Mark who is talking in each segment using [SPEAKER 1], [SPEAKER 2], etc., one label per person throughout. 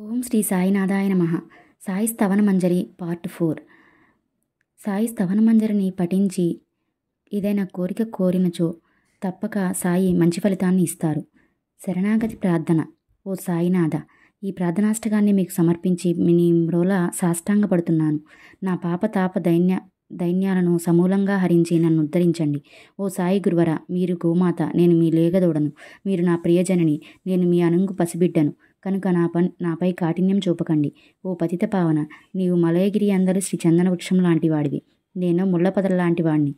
[SPEAKER 1] ఓం శ్రీ సాయినాథాయ నమః. సాయి స్తవన మంజరి పార్ట్ 4. సాయి స్తవన మంజరిని పఠించి ఏదైనా కోరిక కోరినచో తప్పక సాయి మంచి ఫలితాన్ని ఇస్తారు. శరణాగతి ప్రార్థన. ఓ సాయినాథ, ఈ ప్రార్థనాష్టకాన్ని మీకు సమర్పించి మీ మ్రోల సాష్టాంగపడుతున్నాను. నా పాప తాప దైన్యాలను సమూలంగా హరించి నన్ను ఉద్ధరించండి. ఓ సాయి గురువర, మీరు గోమాత, నేను మీ లేగదోడను. మీరు నా ప్రియజనని, నేను మీ అనుంగు పసిబిడ్డను. కనుక నాపై కాఠిన్యం చూపకండి. ఓ పతిత పావన, నీవు మలయగిరి అందరూ శ్రీ చందన వృక్షం లాంటి వాడివి. నేను ముళ్ళపదల లాంటి వాడిని.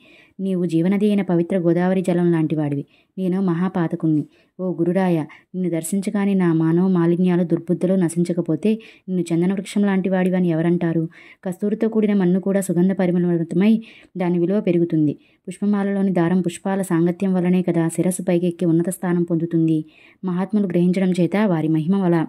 [SPEAKER 1] నీవు జీవనది అయిన పవిత్ర గోదావరి జలం లాంటి వాడివి. నేను మహాపాతకుణ్ణి. ఓ గురురాయ, నిన్ను దర్శించగానే నా మానవ మాలిన్యాలు దుర్బుద్ధులు నశించకపోతే నిన్ను చందన వృక్షం లాంటి వాడివని ఎవరంటారు? కస్తూరితో కూడిన మన్ను కూడా సుగంధ పరిమళమై దాని విలువ పెరుగుతుంది. పుష్పమాలలోని దారం పుష్పాల సాంగత్యం వల్లనే కదా శిరస్సు పైకెక్కి ఉన్నత స్థానం పొందుతుంది. మహాత్ములు గ్రహించడం చేత వారి మహిమ వల్ల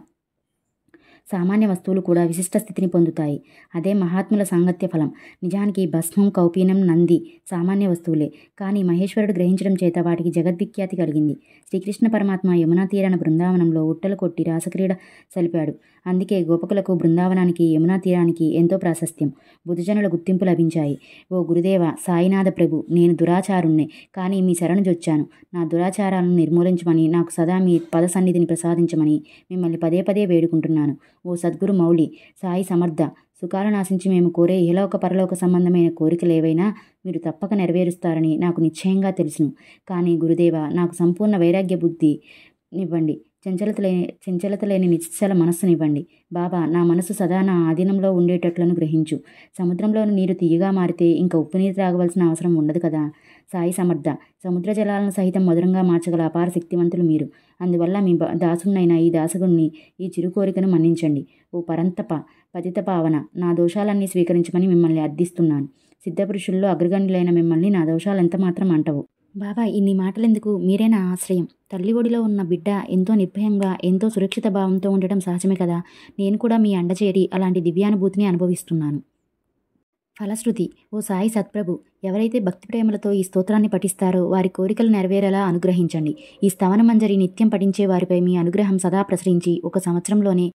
[SPEAKER 1] సామాన్య వస్తువులు కూడా విశిష్ట స్థితిని పొందుతాయి. అదే మహాత్ముల సాంగత్య ఫలం. నిజానికి భస్మం, కౌపీనం, నంది సామాన్య వస్తువులే, కానీ మహేశ్వరుడు గ్రహించడం చేత వాటికి జగద్విఖ్యాతి కలిగింది. శ్రీకృష్ణ పరమాత్మ యమునా తీరాన బృందావనంలో ఉట్టలు కొట్టి రాసక్రీడ సలిపాడు. అందుకే గోపకులకు బృందావనానికి యమునా తీరానికి ఎంతో ప్రాశస్త్యం, బుధజనుల గుర్తింపు లభించాయి. ఓ గురుదేవ సాయినాథ ప్రభు, నేను దురాచారుణ్ణే, కానీ మీ శరణుజొచ్చాను. నా దురాచారాలను నిర్మూలించమని, నాకు సదా మీ పద సన్నిధిని ప్రసాదించమని మిమ్మల్ని పదే పదే వేడుకుంటున్నాను. ఓ సద్గురు మౌళి, సాయి సమర్థ, సుఖాలను ఆశించి మేము కోరే ఇహలోక పరలోక సంబంధమైన కోరికలు ఏవైనా మీరు తప్పక నెరవేరుస్తారని నాకు నిశ్చయంగా తెలుసును. కానీ గురుదేవ, నాకు సంపూర్ణ వైరాగ్య బుద్ధి ఇవ్వండి. చంచలత లేని నిశ్చల మనస్సునివ్వండి. బాబా, నా మనసు సదా నా ఆధీనంలో ఉండేటట్లను గ్రహించు. సముద్రంలోని నీరు తీయగా మారితే ఇంకా ఉప్పు నీరు త్రాగవలసిన అవసరం ఉండదు కదా. సాయి సమర్థ, సముద్ర జలాలను సహితం మధురంగా మార్చగల అపార శక్తివంతులు మీరు. అందువల్ల మీ దాసునైన ఈ దాసగుణ్ణి ఈ చిరు కోరికను మన్నించండి. ఓ పరంతప పతిత పావన, నా దోషాలన్నీ స్వీకరించమని మిమ్మల్ని అర్థిస్తున్నాను. సిద్ధపురుషుల్లో అగ్రగణ్యులైన మిమ్మల్ని నా దోషాలు ఎంత మాత్రం అంటవు. బాబా, ఇన్ని మాటలెందుకు? మీరే నా ఆశ్రయం. తల్లి ఒడిలో ఉన్న బిడ్డ ఎంతో నిర్భయంగా, ఎంతో సురక్షిత భావంతో ఉండటం సహజమే కదా. నేను కూడా మీ అండ చేరి అలాంటి దివ్యానుభూతిని అనుభవిస్తున్నాను. ఫలశ్రుతి. ఓ సాయి సత్ప్రభు, ఎవరైతే భక్తి ప్రేమలతో ఈ స్తోత్రాన్ని పఠిస్తారో వారి కోరికలు నెరవేరేలా అనుగ్రహించండి. ఈ స్తవన మంజరి నిత్యం పఠించే వారిపై మీ అనుగ్రహం సదా ప్రసరించి 1 సంవత్సరంలోనే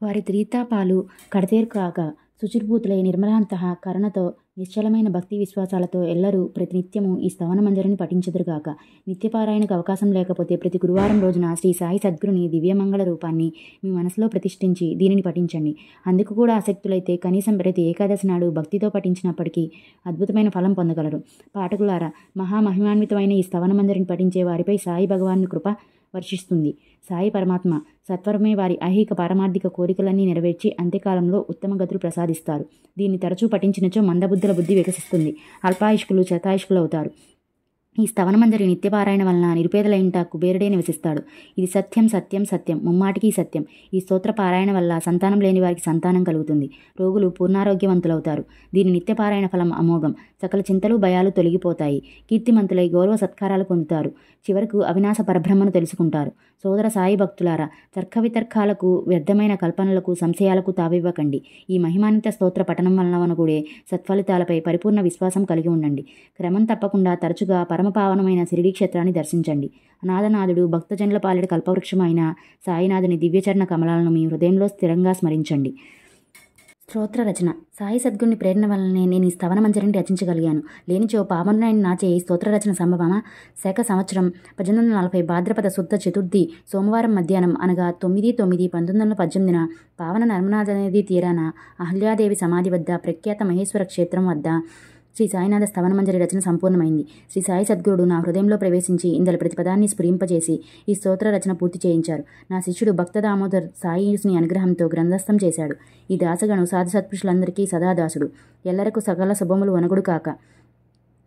[SPEAKER 1] వారి త్రీతాపాలు కడతేరు కాగా శుచిర్భూతులై నిర్మలాంతః కరుణతో నిశ్చలమైన భక్తి విశ్వాసాలతో ఎల్లరూ ప్రతినిత్యము ఈ స్తవన మంజరిని పఠించుదురుగాక. నిత్యపారాయణకు అవకాశం లేకపోతే ప్రతి గురువారం రోజున శ్రీ సాయి సద్గురుని దివ్యమంగళ రూపాన్ని మీ మనసులో ప్రతిష్ఠించి దీనిని పఠించండి. అందుకు కూడా ఆసక్తులైతే కనీసం ప్రతి ఏకాదశి నాడు భక్తితో పఠించినప్పటికీ అద్భుతమైన ఫలం పొందగలరు. పాఠకులారా, మహామహిమాన్వితమైన ఈ స్తవన మంజరిని పఠించే వారిపై సాయి భగవాను కృప వర్షిస్తుంది. సాయి పరమాత్మ సత్వరమే వారి ఐహిక పారమార్థిక కోరికలన్నీ నెరవేర్చి అంత్యకాలంలో ఉత్తమ గతులు ప్రసాదిస్తారు. దీన్ని తరచూ పఠించినచో మందబుద్ధుల బుద్ధి వికసిస్తుంది. అల్పాయుష్కులు శతాయుష్కులు అవుతారు. ఈ స్తవన మంజరి నిత్యపారాయణ వలన నిరుపేదల ఇంట కుబేరుడే నివసిస్తాడు. ఇది సత్యం సత్యం సత్యం, ముమ్మాటికి సత్యం. ఈ స్తోత్ర పారాయణ వల్ల సంతానం లేని వారికి సంతానం కలుగుతుంది. రోగులు పూర్ణారోగ్యవంతులవుతారు. దీని నిత్యపారాయణ ఫలం అమోఘం. సకల చింతలు భయాలు తొలగిపోతాయి. కీర్తిమంతులై గౌరవ సత్కారాలు పొందుతారు. చివరకు అవినాశ పరబ్రహ్మను తెలుసుకుంటారు. సోదర సాయి భక్తులారా, తర్క వితర్కాలకు, వ్యర్థమైన కల్పనలకు, సంశయాలకు తావివ్వకండి. ఈ మహిమాన్విత స్తోత్ర పఠనం వలన కూడా సత్ఫలితాలపై పరిపూర్ణ విశ్వాసం కలిగి ఉండండి. క్రమం తప్పకుండా తరచుగా పరమపావనమైన శిరిడీ క్షేత్రాన్ని దర్శించండి. అనాథనాథుడు భక్తజనుల పాలిట కల్పవృక్షమైన సాయినాథుని దివ్యచరణ కమలాలను మీ హృదయంలో స్థిరంగా స్మరించండి. స్తోత్ర రచన. సాయి సద్గురుని ప్రేరణ వలనే నేను ఈ స్తవన మంజరిని రచించగలిగాను. లేనిచో పావనుడైన నాచే ఈ స్తోత్ర రచన సంభవమా? శక సంవత్సరం 1840 భాద్రపద శుద్ధ చతుర్థి సోమవారం మధ్యాహ్నం అనగా 9/9/1918 పావన నర్మదా నదీ తీరాన అహల్యాదేవి సమాధి వద్ద ప్రఖ్యాత మహేశ్వర క్షేత్రం వద్ద శ్రీ సాయినాథ స్తవన మంజరి రచన సంపూర్ణమైంది. శ్రీ సాయి సద్గురుడు నా హృదయంలో ప్రవేశించి ఇందలి ప్రతిపదాన్ని స్ఫురింపజేసి ఈ స్తోత్ర రచన పూర్తి చేయించారు. నా శిష్యుడు భక్త దామోదర్ సాయిని అనుగ్రహంతో గ్రంథస్థం చేశాడు. ఈ దాసగను సాధు సత్పురుషులందరికీ సదాదాసుడు. ఎల్లరకు సకల శుభములు వనగుడు కాక.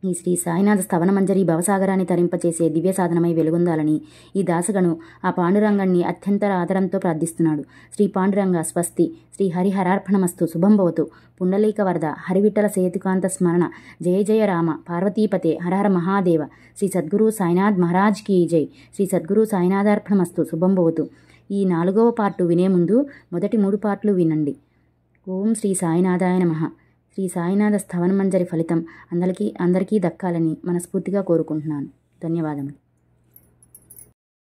[SPEAKER 1] ఈ శ్రీ సాయినాథ స్తవన మంజరి భవసాగరాన్ని తరింపచేసే దివ్య సాధనమై వెలుగొందాలని ఈ దాసగను ఆ పాండురంగాన్ని అత్యంత ఆదరంతో ప్రార్థిస్తున్నాడు. శ్రీ పాండురంగ స్వస్తి. శ్రీ హరిహరార్పణమస్తు. శుభం భవతు. పుండలీక వరద. హరివిఠల సేతుకాంత స్మరణ. జయ జయ రామ పార్వతీపతే. హరహర మహాదేవ. శ్రీ సద్గురు సాయినాథ్ మహారాజ్ కీ జై. శ్రీ సద్గురు సాయినాథార్పణమస్తు. శుభం భవతు. ఈ 4వ పార్టు వినే ముందు మొదటి 3 పార్ట్లు వినండి. ఓం శ్రీ సాయినాథాయ నమః. శ్రీ సాయినాథ స్తవన మంజరి ఫలితం అందరికీ దక్కాలని మనస్ఫూర్తిగా కోరుకుంటున్నాను. ధన్యవాదములు.